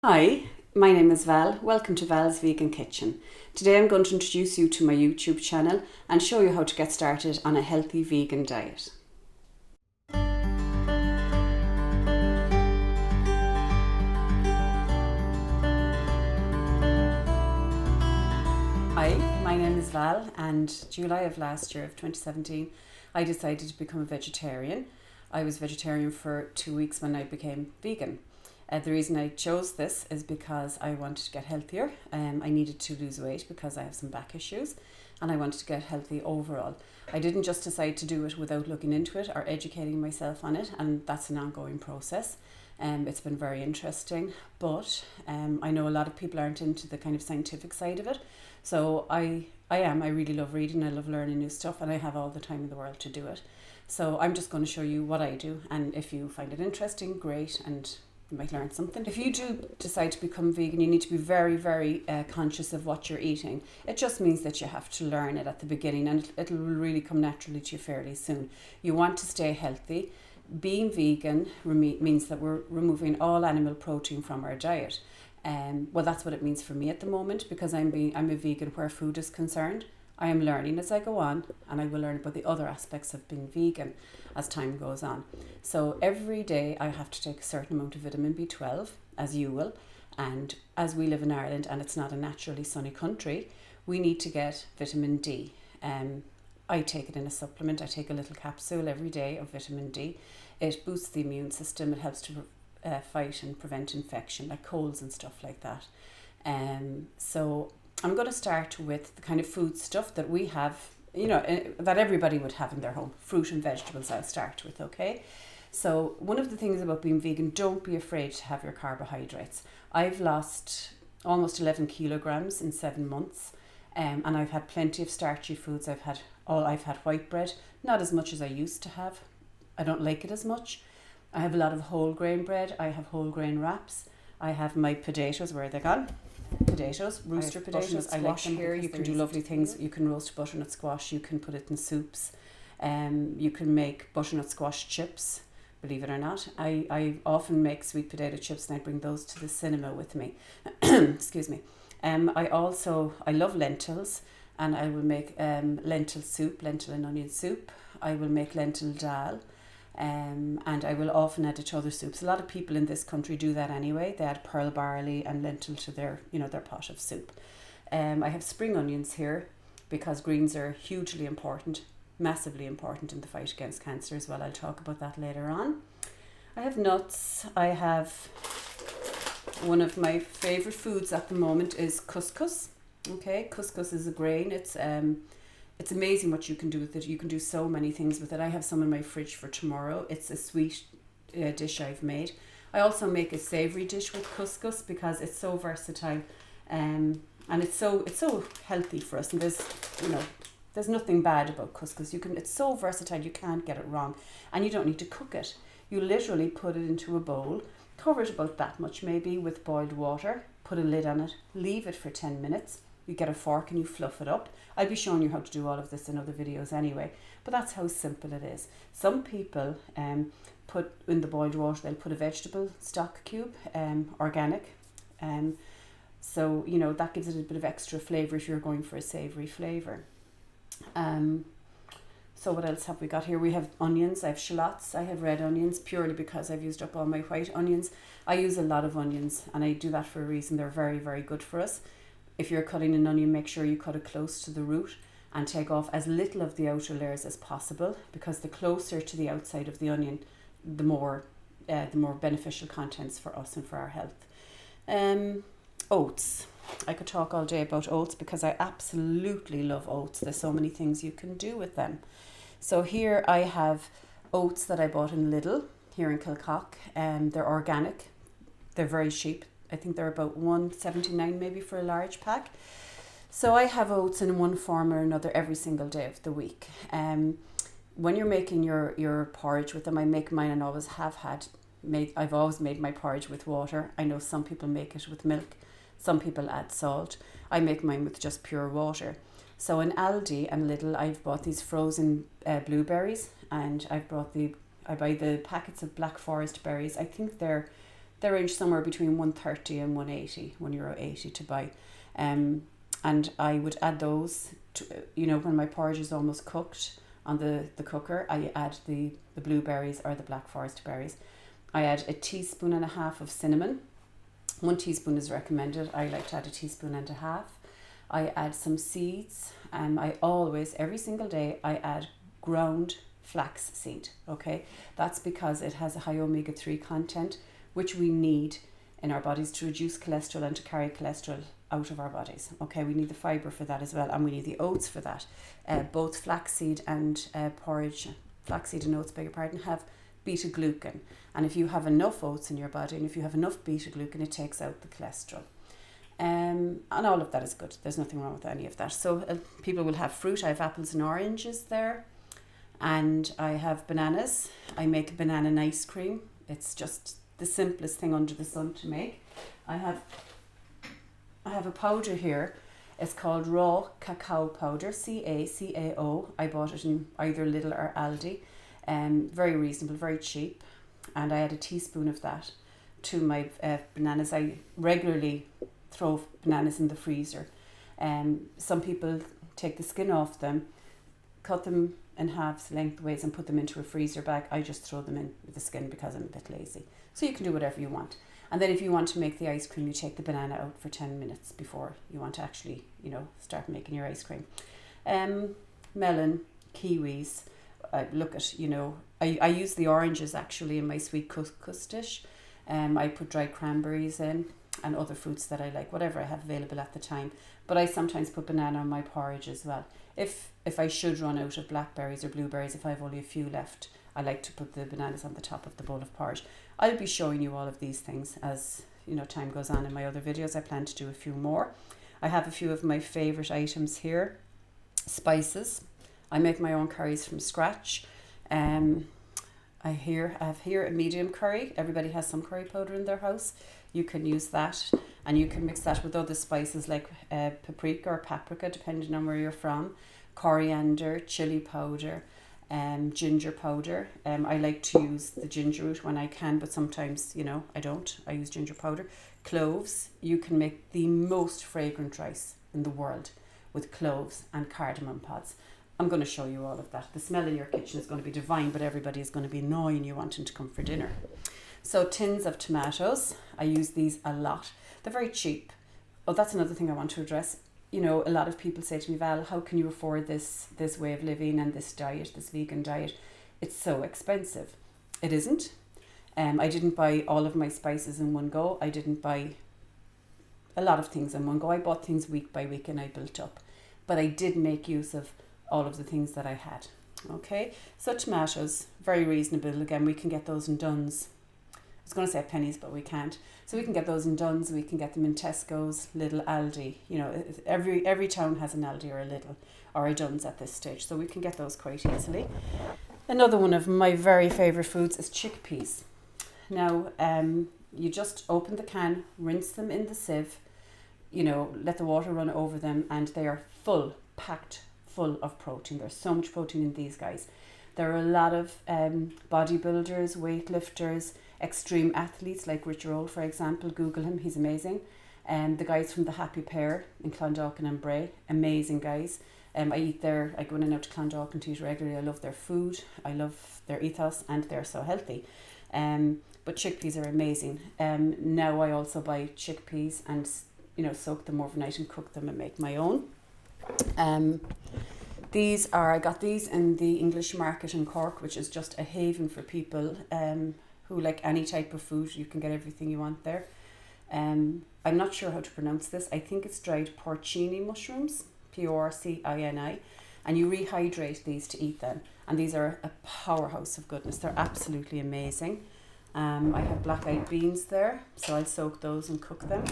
Hi, my name is Val. Welcome to Val's Vegan Kitchen. Today I'm going to introduce you to my YouTube channel and show you how to get started on a healthy vegan diet. Hi, my name is Val, and July of last year of 2017 I decided to become a vegetarian. I was vegetarian for 2 weeks when I became vegan. The reason I chose this is because I wanted to get healthier. I needed to lose weight because I have some back issues and I wanted to get healthy overall. I didn't just decide to do it without looking into it or educating myself on it, and that's an ongoing process. It's been very interesting, but I know a lot of people aren't into the kind of scientific side of it. So I really love reading, I love learning new stuff, and I have all the time in the world to do it. So I'm just going to show you what I do, and if you find it interesting, great, and you might learn something. If you do decide to become vegan, you need to be very conscious of what you're eating. It just means that you have to learn it at the beginning, and it'll really come naturally to you fairly soon. You want to stay healthy. Being vegan means that we're removing all animal protein from our diet. Well, that's what it means for me at the moment, because I'm a vegan where food is concerned. I am learning as I go on, and I will learn about the other aspects of being vegan as time goes on. So every day I have to take a certain amount of vitamin B12, as you will, and as we live in Ireland and it's not a naturally sunny country, we need to get vitamin D. I take it in a supplement. I take a little capsule every day of vitamin D. It boosts the immune system. It helps to fight and prevent infection, like colds and stuff like that. So I'm going to start with the kind of food stuff that we have, that everybody would have in their home. Fruit and vegetables I'll start with, okay? So one of the things about being vegan, don't be afraid to have your carbohydrates. I've lost almost 11 kilograms in 7 months, and I've had plenty of starchy foods. I've had white bread, not as much as I used to have. I don't like it as much. I have a lot of whole grain bread. I have whole grain wraps. I have my potatoes. Where are they gone? Potatoes, rooster potatoes. I like them here. You can do lovely things. You can roast butternut squash. You can put it in soups. You can make butternut squash chips. Believe it or not, I often make sweet potato chips, and I bring those to the cinema with me. Excuse me. I love lentils, and I will make lentil soup, lentil and onion soup. I will make lentil dal. And I will often add it to other soups. A lot of people in this country do that anyway. They add pearl barley and lentil to their pot of soup. I have spring onions here because greens are hugely important, massively important in the fight against cancer as well. I'll talk about that later on. I have nuts. I have one of my favorite foods at the moment is couscous. Okay, couscous is a grain. It's amazing what you can do with it. You can do so many things with it. I have some in my fridge for tomorrow. It's a sweet dish I've made. I also make a savoury dish with couscous because it's so versatile, and it's so healthy for us. And there's nothing bad about couscous. It's so versatile, you can't get it wrong, and you don't need to cook it. You literally put it into a bowl, cover it about that much maybe with boiled water, put a lid on it, leave it for 10 minutes. You get a fork and you fluff it up. I'll be showing you how to do all of this in other videos anyway, but that's how simple it is. Some people put in the boiled water, they'll put a vegetable stock cube, organic, so that gives it a bit of extra flavour if you're going for a savoury flavour. So what else have we got here? We have onions. I have shallots. I have red onions purely because I've used up all my white onions. I use a lot of onions, and I do that for a reason. They're very good for us. If you're cutting an onion, make sure you cut it close to the root and take off as little of the outer layers as possible, because the closer to the outside of the onion, the more beneficial contents for us and for our health. Oats. I could talk all day about oats because I absolutely love oats. There's so many things you can do with them. So here I have oats that I bought in Lidl here in Kilcock. They're organic. They're very cheap. I think they're about $1.79 maybe for a large pack. So I have oats in one form or another every single day of the week. When you're making your porridge with them, I make mine and always have I've always made my porridge with water. I know some people make it with milk. Some people add salt. I make mine with just pure water. So in Aldi and Lidl, I've bought these frozen blueberries, and I buy the packets of Black Forest berries. I think they're They range somewhere between 130 and 180, €1.80 to buy. And I would add those to, when my porridge is almost cooked on the cooker, I add the blueberries or the black forest berries. I add a teaspoon and a half of cinnamon. 1 teaspoon is recommended. I like to add a teaspoon and a half. I add some seeds. I always, every single day, I add ground flax seed. Okay, that's because it has a high omega-3 content, which we need in our bodies to reduce cholesterol and to carry cholesterol out of our bodies. Okay, we need the fibre for that as well, and we need the oats for that. Both flaxseed and porridge, flaxseed and oats, beg your pardon, have beta glucan, and if you have enough oats in your body and if you have enough beta glucan, it takes out the cholesterol. And all of that is good. There's nothing wrong with any of that. So people will have fruit. I have apples and oranges there, and I have bananas. I make a banana ice cream. It's just the simplest thing under the sun to make. I have a powder here. It's called raw cacao powder, CACAO. I bought it in either Lidl or Aldi. Very reasonable, very cheap. And I add a teaspoon of that to my bananas. I regularly throw bananas in the freezer. Some people take the skin off them, cut them in halves lengthways and put them into a freezer bag. I just throw them in with the skin because I'm a bit lazy. So you can do whatever you want. And then if you want to make the ice cream, you take the banana out for 10 minutes before you want to actually, start making your ice cream. Melon, kiwis, look at, I use the oranges actually in my sweet couscous dish. I put dried cranberries in and other fruits that I like, whatever I have available at the time. But I sometimes put banana on my porridge as well. If I should run out of blackberries or blueberries, if I have only a few left, I like to put the bananas on the top of the bowl of porridge. I'll be showing you all of these things as time goes on in my other videos. I plan to do a few more. I have a few of my favourite items here. Spices. I make my own curries from scratch. I have here a medium curry. Everybody has some curry powder in their house. You can use that, and you can mix that with other spices like paprika or paprika, depending on where you're from, coriander, chili powder, ginger powder. I like to use the ginger root when I can, but sometimes, I don't. I use ginger powder. Cloves. You can make the most fragrant rice in the world with cloves and cardamom pods. I'm going to show you all of that. The smell in your kitchen is going to be divine, but everybody is going to be annoying you wanting to come for dinner. So tins of tomatoes. I use these a lot. They're very cheap. Oh, that's another thing I want to address. A lot of people say to me, Val, how can you afford this way of living and this diet, this vegan diet? It's so expensive. It isn't. I didn't buy all of my spices in one go. I didn't buy a lot of things in one go. I bought things week by week and I built up. But I did make use of all of the things that I had. Okay, so tomatoes, very reasonable. Again, we can get those in Dunn's. I was going to say pennies, but we can't. So we can get those in Dunn's, we can get them in Tesco's, Lidl, Aldi. Every town has an Aldi or a Lidl or a Dunn's at this stage, so we can get those quite easily. Another one of my very favourite foods is chickpeas. Now, you just open the can, rinse them in the sieve, let the water run over them, and they are packed full of protein. There's so much protein in these guys. There are a lot of bodybuilders, weightlifters, extreme athletes like Richard Roll, for example. Google him, he's amazing. The guys from the Happy Pear in Clondalkin and Bray, amazing guys. I eat there. I go in and out to Clondalkin to eat regularly. I love their food. I love their ethos, and they're so healthy. But chickpeas are amazing. Now I also buy chickpeas and soak them overnight and cook them and make my own. I got these in the English market in Cork, which is just a haven for people who like any type of food. You can get everything you want there. I'm not sure how to pronounce this. I think it's dried porcini mushrooms, porcini, and you rehydrate these to eat them. And these are a powerhouse of goodness. They're absolutely amazing. I have black-eyed beans there, so I'll soak those and cook them.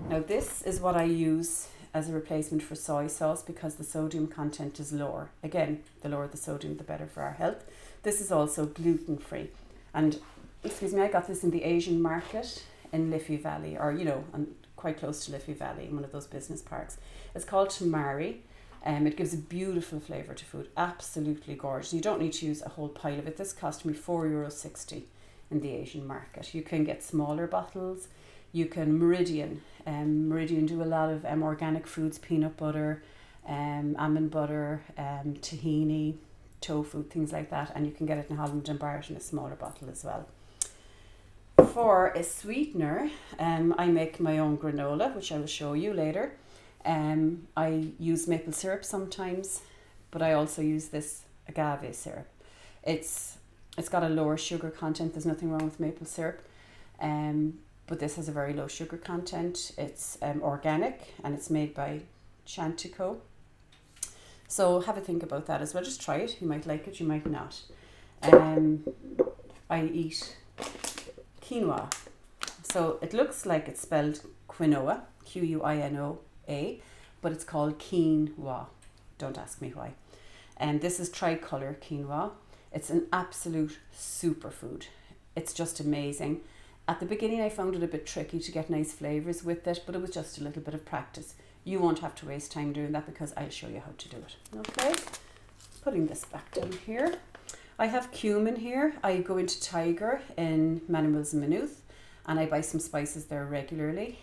Now this is what I use as a replacement for soy sauce because the sodium content is lower. Again, the lower the sodium, the better for our health. This is also gluten-free. And, I got this in the Asian market in Liffey Valley, or, and quite close to Liffey Valley, in one of those business parks. It's called tamari. It gives a beautiful flavour to food, absolutely gorgeous. You don't need to use a whole pile of it. This cost me €4.60 in the Asian market. You can get smaller bottles. You can Meridian. Meridian do a lot of organic foods, peanut butter, almond butter, tahini, tofu, things like that. And you can get it in Holland and Barrett in a smaller bottle as well. For a sweetener, I make my own granola, which I will show you later. I use maple syrup sometimes, but I also use this agave syrup. It's got a lower sugar content. There's nothing wrong with maple syrup, but this has a very low sugar content. It's organic and it's made by Chantico. So have a think about that as well. Just try it. You might like it, you might not. I eat quinoa. So it looks like it's spelled quinoa, Quinoa, but it's called quinoa. Don't ask me why. And this is tricolor quinoa. It's an absolute superfood. It's just amazing. At the beginning I found it a bit tricky to get nice flavours with it, but it was just a little bit of practice. You won't have to waste time doing that because I'll show you how to do it. Okay, putting this back down here. I have cumin here. I go into Tiger in Manimals and Maynooth and I buy some spices there regularly,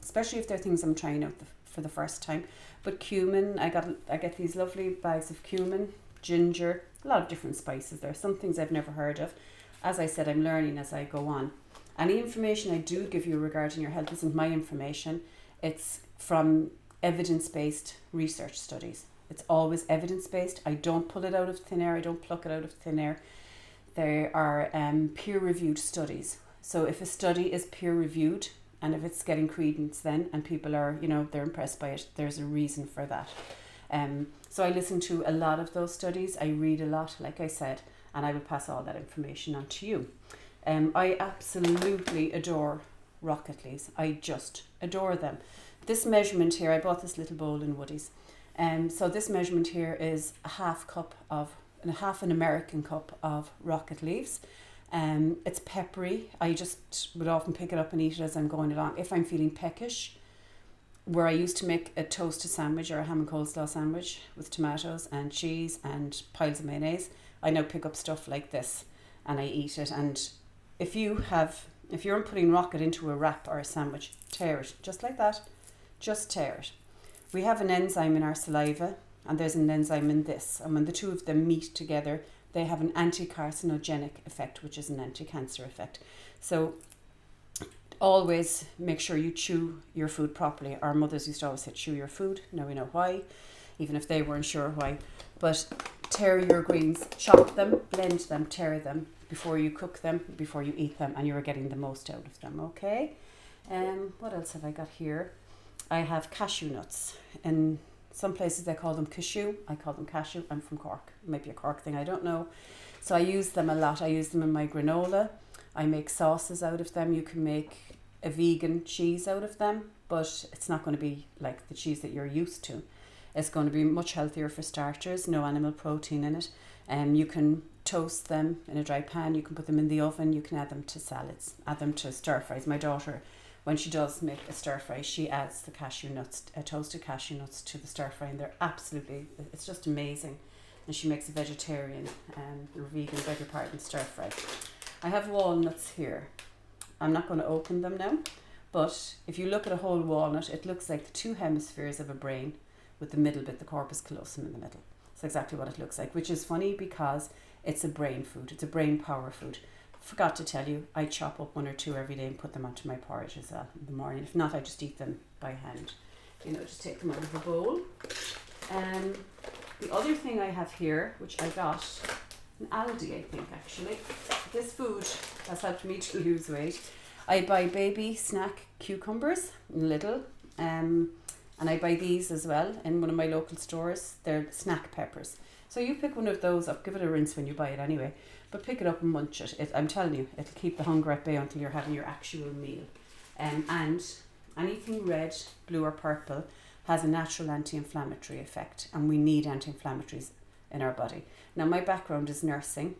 especially if they're things I'm trying out for the first time. But cumin, I get these lovely bags of cumin, ginger, a lot of different spices there. Some things I've never heard of. As I said, I'm learning as I go on. Any information I do give you regarding your health isn't my information. It's from evidence-based research studies. It's always evidence-based. I don't pull it out of thin air. I don't pluck it out of thin air. There are peer-reviewed studies. So if a study is peer-reviewed and if it's getting credence then and people are, they're impressed by it, there's a reason for that. So I listen to a lot of those studies. I read a lot, like I said, and I will pass all that information on to you. I absolutely adore rocket leaves. I just adore them. This measurement here, I bought this little bowl in Woody's. So this measurement here is a half an American cup of rocket leaves. It's peppery. I just would often pick it up and eat it as I'm going along. If I'm feeling peckish, where I used to make a toasted sandwich or a ham and coleslaw sandwich with tomatoes and cheese and piles of mayonnaise, I now pick up stuff like this and I eat it. And if you're putting rocket into a wrap or a sandwich, tear it just like that. Just tear it. We have an enzyme in our saliva and there's an enzyme in this, and when the two of them meet together they have an anti-carcinogenic effect, which is an anti-cancer effect. So always make sure you chew your food properly. Our mothers used to always say chew your food. Now we know why, even if they weren't sure why. But tear your greens, chop them, blend them, tear them before you cook them, before you eat them, and you're getting the most out of them, okay? What else have I got here? I have cashew nuts. In some places they call them cashew. I call them cashew. I'm from Cork. It might be a Cork thing, I don't know. So I use them a lot. I use them in my granola. I make sauces out of them. You can make a vegan cheese out of them, but it's not going to be like the cheese that you're used to. It's going to be much healthier for starters, no animal protein in it. You can toast them in a dry pan. You can put them in the oven. You can add them to salads, add them to stir fries. My daughter, when she does make a stir fry, she adds the cashew nuts, toasted cashew nuts to the stir fry, and they're absolutely, it's just amazing. And she makes a vegetarian or vegan, beg your pardon, stir fry. I have walnuts here. I'm not going to open them now, but if you look at a whole walnut, it looks like the two hemispheres of a brain with the middle bit, the corpus callosum in the middle. That's exactly what it looks like, which is funny because it's a brain food. It's a brain power food. Forgot to tell you, I chop up one or two every day and put them onto my porridge as well in the morning. If not, I just eat them by hand. Just take them out of the bowl. The other thing I have here, which I got in Aldi, I think actually. This food has helped me to lose weight. I buy baby snack cucumbers in Lidl, and I buy these as well in one of my local stores. They're snack peppers. So you pick one of those up, give it a rinse when you buy it anyway, but pick it up and munch it. I'm telling you, it'll keep the hunger at bay until you're having your actual meal. And anything red, blue or purple has a natural anti-inflammatory effect, and we need anti-inflammatories in our body. Now my background is nursing,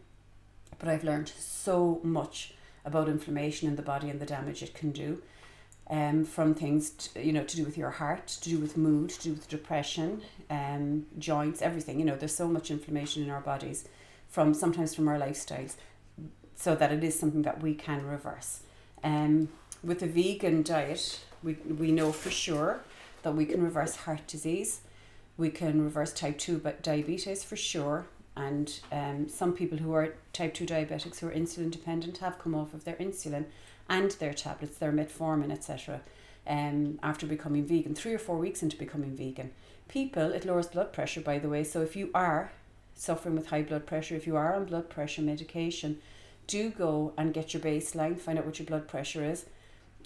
but I've learned so much about inflammation in the body and the damage it can do. From things to do with your heart, to do with mood, to do with depression, joints, everything. There's so much inflammation in our bodies, sometimes from our lifestyles. so that it is something that we can reverse. With a vegan diet, we know for sure that we can reverse heart disease, we can reverse type 2 diabetes for sure, and some people who are type 2 diabetics who are insulin dependent have come off of their insulin and their tablets, their metformin, etc. After becoming vegan, 3 or 4 weeks into becoming vegan. People, it lowers blood pressure, by the way, so if you are suffering with high blood pressure, if you are on blood pressure medication, do go and get your baseline, find out what your blood pressure is,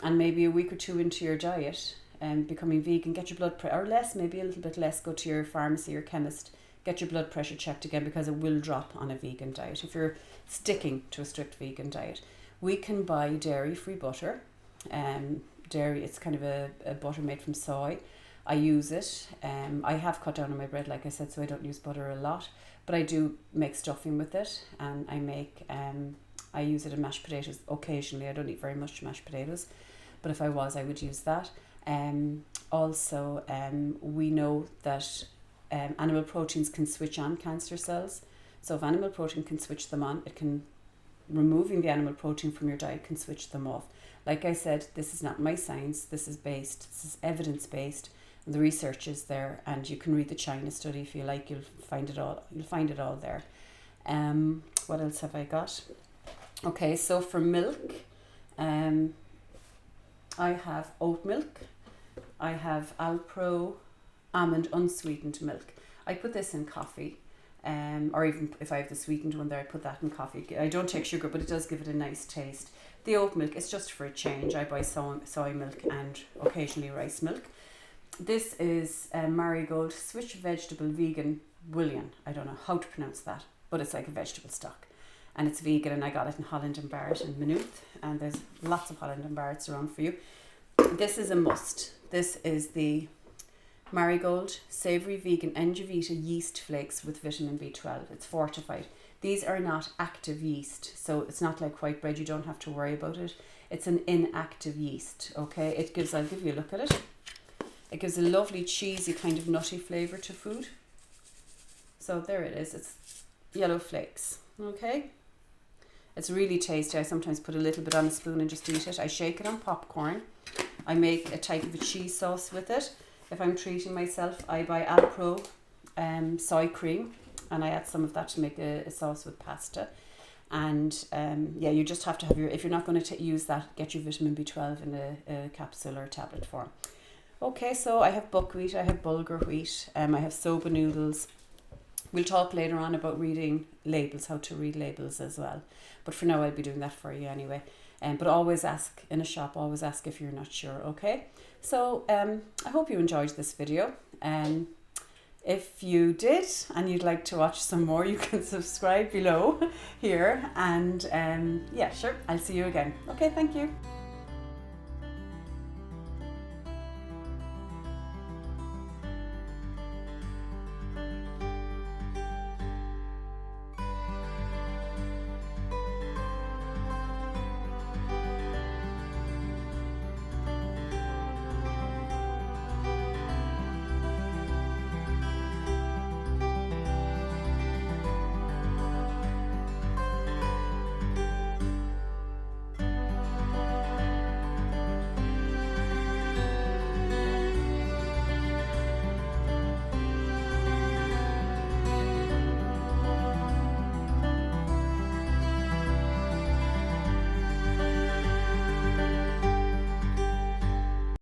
and maybe a week or 2 into your diet and becoming vegan, get your blood pressure, or less, maybe a little bit less, go to your pharmacy or chemist, get your blood pressure checked again, because it will drop on a vegan diet if you're sticking to a strict vegan diet. We can buy dairy-free butter. Dairy, it's kind of a butter made from soy. I use it. I have cut down on my bread, like I said, so I don't use butter a lot, but I do make stuffing with it, and I use it in mashed potatoes occasionally. I don't eat very much mashed potatoes, but if I was, I would use that. Also, we know that animal proteins can switch on cancer cells. So if animal protein can switch them on, removing the animal protein from your diet can switch them off. Like I said, this is not my science. This is evidence-based. And the research is there, and you can read the China study if you like. You'll find it all there. What else have I got? Okay, so for milk, I have oat milk. I have Alpro almond unsweetened milk. I put this in coffee, or even if I have the sweetened one there, I put that in coffee. I don't take sugar, but it does give it a nice taste. The oat milk is just for a change. I buy soy milk and occasionally rice milk. This is Marigold Switch Vegetable Vegan Bouillon. I don't know how to pronounce that, but it's like a vegetable stock. And it's vegan, and I got it in Holland and Barrett in Maynooth, and there's lots of Holland and Barretts around for you. This is a must. This is the Marigold Savoury Vegan Engevita Yeast Flakes with vitamin B12. It's fortified. These are not active yeast, so it's not like white bread. You don't have to worry about it. It's an inactive yeast, okay? I'll give you a look at it. It gives a lovely cheesy kind of nutty flavour to food. So there it is. It's yellow flakes, okay? It's really tasty. I sometimes put a little bit on a spoon and just eat it. I shake it on popcorn. I make a type of a cheese sauce with it. If I'm treating myself, I buy Alpro soy cream, and I add some of that to make a sauce with pasta. And you just have to have if you're not going to use that, get your vitamin B12 in a capsule or tablet form. Okay, so I have buckwheat, I have bulgur wheat, I have soba noodles. We'll talk later on about reading labels, how to read labels as well. But for now, I'll be doing that for you anyway. But always ask in a shop, always ask if you're not sure, okay? So I hope you enjoyed this video. If you did and you'd like to watch some more, you can subscribe below here. And sure, I'll see you again. Okay, thank you.